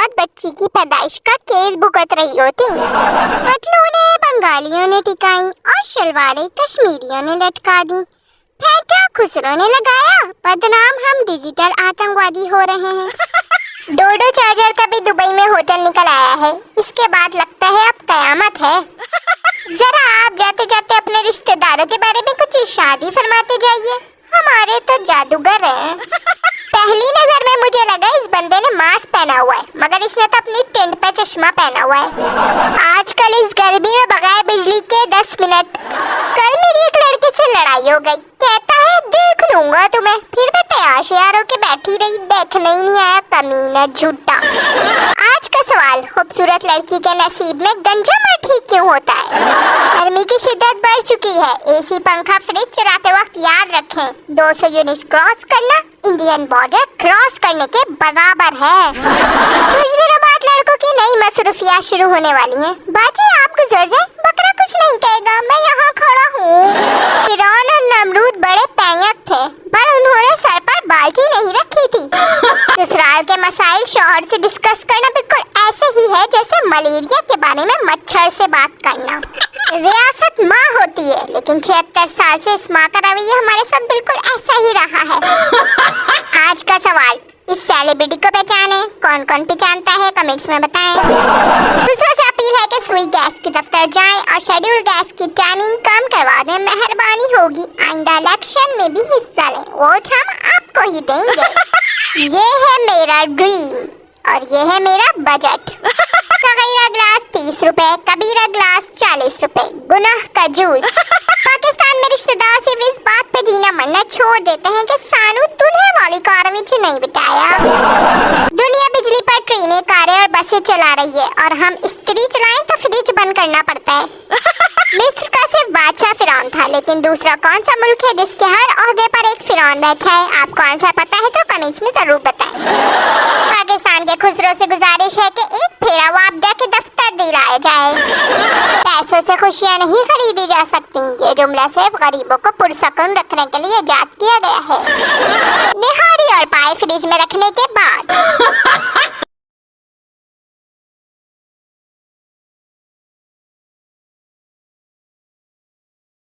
नवजात बच्ची की पैदाइश का केस भुगत रही होती। पतलूने बंगालियों ने टिकाई और शलवारें कश्मीरियों ने लटका दी। फेंटा खुसरो ने लगाया, बदनाम हम डिजिटल आतंकवादी हो रहे हैं। डोडो चार्जर का भी दुबई में होटल निकल आया है। इसके बाद लगता है अब कयामत है। जरा आप जाते जाते अपने रिश्तेदारों के बारे में कुछ इरशाद फरमाते जाइए, हमारे तो जादूगर हैं। पहली नजर में मुझे लगा इस बंदे ने मास्क पहना हुआ है, मगर इसने तो अपनी टेंट पे चश्मा पहना हुआ है। आजकल इस गर्मी में बगैर बिजली के 10 मिनट। कल मेरी एक लड़के से लड़ाई हो गई, कहता है देख लूंगा तुम्हें, फिर मैं तैयार श्यार होके बैठी रही, देखने ही नहीं आया, कमीना झूठा। आज का सवाल, खूबसूरत लड़की के नसीब में गंजा मर ठीक क्यों होता है? गर्मी की शिद्दत बढ़ चुकी है, एसी पंखा फ्रिज चलाते वक्त याद रखें 200 यूनिट क्रॉस करना इंडियन बॉर्डर क्रॉस करने के बराबर है। कुछ दिनों बाद लड़कों की नई मसरूफियात शुरू होने वाली हैं। बाजी आप गुजर जाए, बकरा कुछ नहीं कहेगा, मैं यहाँ खड़ा हूँ। फिरौन और नमरूद बड़े पैयक थे, पर उन्होंने सर पर बाल्टी नहीं रखी थी। ससुराल के मसाइल शौहर से डिस्कस करना बिल्कुल ऐसे ही है जैसे मलेरिया के बारे में मच्छर से बात करना। रियासत माँ होती है, लेकिन 76 साल से इस माँ का रवैया हमारे साथ बिल्कुल ऐसा ही रहा है। आज का सवाल, इस सेलिब्रिटी को पहचाने, कौन कौन पहचानता है कमेंट्स में बताएं। दूसरों से अपील है कि सुई गैस के दफ्तर जाएं और शेड्यूल गैस की टाइमिंग कम करवा दें, मेहरबानी होगी। आइंदा इलेक्शन में भी हिस्सा लें, वोट हम आपको ही देंगे। ये है मेरा ड्रीम और ये है मेरा बजट। सगीरा ग्लास 30 रुपए, कबीरा ग्लास 40 रुपए, गुनाह का जूस। पाकिस्तान में रिश्तेदार सिर्फ इस बात पे जीना मरना छोड़ देते हैं कि सानू दुल्हे वाली कार में नहीं बिठाया। दुनिया बिजली पर ट्रेनें, कारें और बसें चला रही है और हम इस्त्री चलाएं तो फ्रिज बंद करना पड़ता है। मिस्र का सिर्फ बादशाह फिरौन था, लेकिन दूसरा कौन सा मुल्क है जिसके हर ओहदे पर एक फिरौन बैठा है? आपको आंसर पता है तो कमेंट्स में जरूर बताएं। पाकिस्तान के खुसरो से गुजारिश है कि एक फेरा वापदा के दफ्तर दिलाया जाए। पैसों से खुशियाँ नहीं खरीदी जा सकती, ये जुमला सिर्फ गरीबों को पुरसकून रखने के लिए इजाद किया गया है।